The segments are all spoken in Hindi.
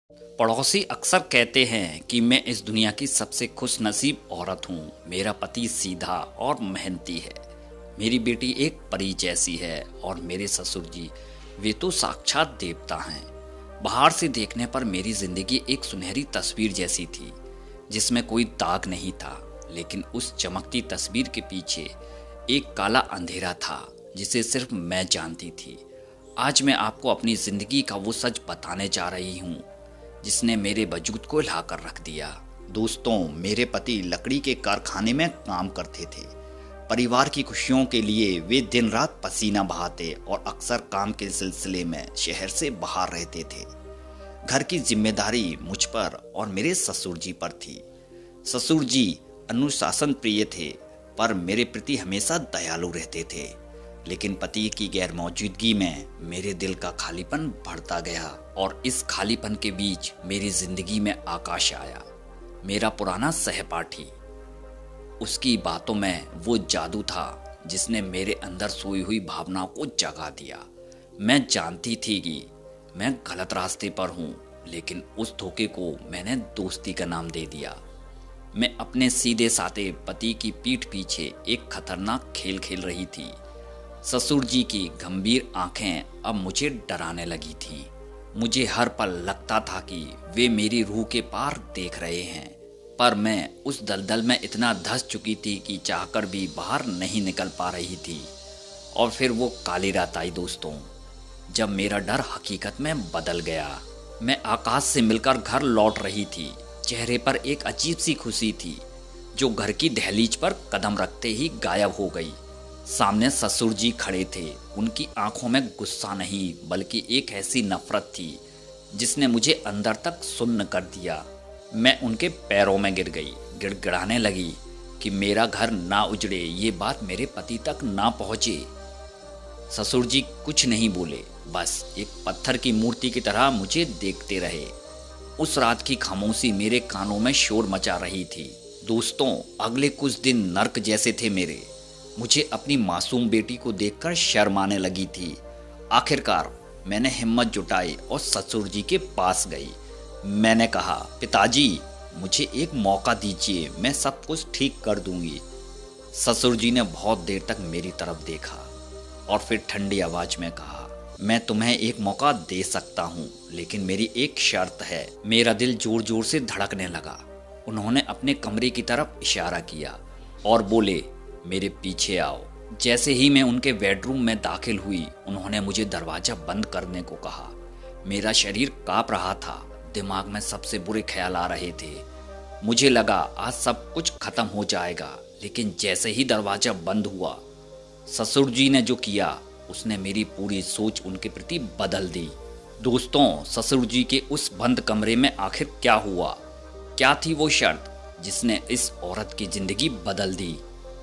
पड़ोसी अक्सर कहते हैं कि मैं इस दुनिया की सबसे खुशनसीब औरत हूँ। मेरा पति सीधा और मेहनती है। मेरी बेटी एक परी जैसी है और मेरे ससुर जी, वे तो साक्षात देवता हैं। बाहर से देखने पर मेरी जिंदगी एक सुनहरी तस्वीर जैसी थी, जिसमें कोई दाग नहीं था। लेकिन उस चमकती तस्वीर के पीछे एक काला अंधेरा था, जिसे सिर्फ मैं जानती थी। आज मैं आपको अपनी जिंदगी का वो सच बताने जा रही हूँ, जिसने मेरे वजूद को हिलाकर रख दिया। दोस्तों, मेरे पति लकड़ी के कारखाने में काम करते थे। परिवार की खुशियों के लिए वे दिन रात पसीना बहाते और अक्सर काम के सिलसिले में शहर से बाहर रहते थे। घर की जिम्मेदारी मुझ पर और मेरे ससुर जी पर थी। ससुर जी अनुशासन प्रिय थे, पर मेरे प्रति हमेशा दयालु रहते थे। लेकिन पति की गैर मौजूदगी में मेरे दिल का खालीपन बढ़ता गया और इस खालीपन के बीच मेरी जिंदगी में आकाश आया, मेरा पुराना सहपाठी। उसकी बातों में वो जादू था जिसने मेरे अंदर सोई हुई भावनाओं को जगा दिया। मैं जानती थी कि मैं गलत रास्ते पर हूँ, लेकिन उस धोखे को मैंने दोस्ती का नाम दे दिया। मैं अपने सीधे साधे पति की पीठ पीछे एक खतरनाक खेल खेल रही थी। ससुर जी की गंभीर आंखें अब मुझे डराने लगी थीं। मुझे हर पल लगता था कि वे मेरी रूह के पार देख रहे हैं, पर मैं उस दलदल में इतना धंस चुकी थी कि चाहकर भी बाहर नहीं निकल पा रही थी। और फिर वो काली रात आई दोस्तों, जब मेरा डर हकीकत में बदल गया। मैं आकाश से मिलकर घर लौट रही थी। चेहरे पर एक अजीब सी खुशी थी, जो घर की दहलीज पर कदम रखते ही गायब हो गई। सामने ससुर जी खड़े थे। उनकी आंखों में गुस्सा नहीं, बल्कि एक ऐसी नफरत थी जिसने मुझे अंदर तक सुन्न कर दिया। मैं उनके पैरों में गिर गई, गिड़गिड़ाने लगी कि मेरा घर ना उजड़े, ये बात मेरे पति तक ना पहुंचे। ससुर जी कुछ नहीं बोले, बस एक पत्थर की मूर्ति की तरह मुझे देखते रहे। उस रात की खामोशी मेरे कानों में शोर मचा रही थी। दोस्तों, अगले कुछ दिन नर्क जैसे थे मेरे। मुझे अपनी मासूम बेटी को देखकर शर्म आने लगी थी। आखिरकार मैंने हिम्मत जुटाई और ससुर जी के पास गई। मैंने कहा, पिताजी, मुझे एक मौका दीजिए, मैं सब कुछ ठीक कर दूंगी। ससुर जी ने बहुत देर तक मेरी तरफ देखा और फिर ठंडी आवाज में कहा, मैं तुम्हें एक मौका दे सकता हूँ, लेकिन मेरी एक शर्त है। मेरा दिल जोर जोर से धड़कने लगा। उन्होंने अपने कमरे की तरफ इशारा किया और बोले, मेरे पीछे आओ। जैसे ही मैं उनके बेडरूम में दाखिल हुई, उन्होंने मुझे दरवाजा बंद करने को कहा। मेरा शरीर कांप रहा था, दिमाग में सबसे बुरे ख्याल आ रहे थे। मुझे लगा आज सब कुछ खत्म हो जाएगा, लेकिन जैसे ही दरवाजा बंद हुआ, ससुर जी ने जो किया, उसने मेरी पूरी सोच उनके प्रति बदल दी। दोस्तों, ससुर जी के उस बंद कमरे में आखिर क्या हुआ? क्या थी वो शर्त जिसने इस औरत की जिंदगी बदल दी?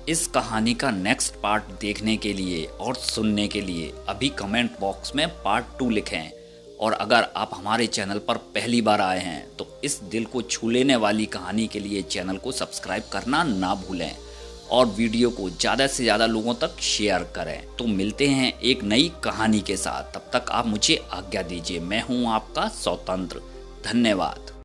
इस कहानी का नेक्स्ट पार्ट देखने के लिए और सुनने के लिए अभी कमेंट बॉक्स में पार्ट 2 लिखें। और अगर आप हमारे चैनल पर पहली बार आए हैं तो इस दिल को छू लेने वाली कहानी के लिए चैनल को सब्सक्राइब करना ना भूलें और वीडियो को ज़्यादा से ज़्यादा लोगों तक शेयर करें। तो मिलते हैं एक नई कहानी के साथ, तब तक आप मुझे आज्ञा दीजिए। मैं हूँ आपका स्वतंत्र। धन्यवाद।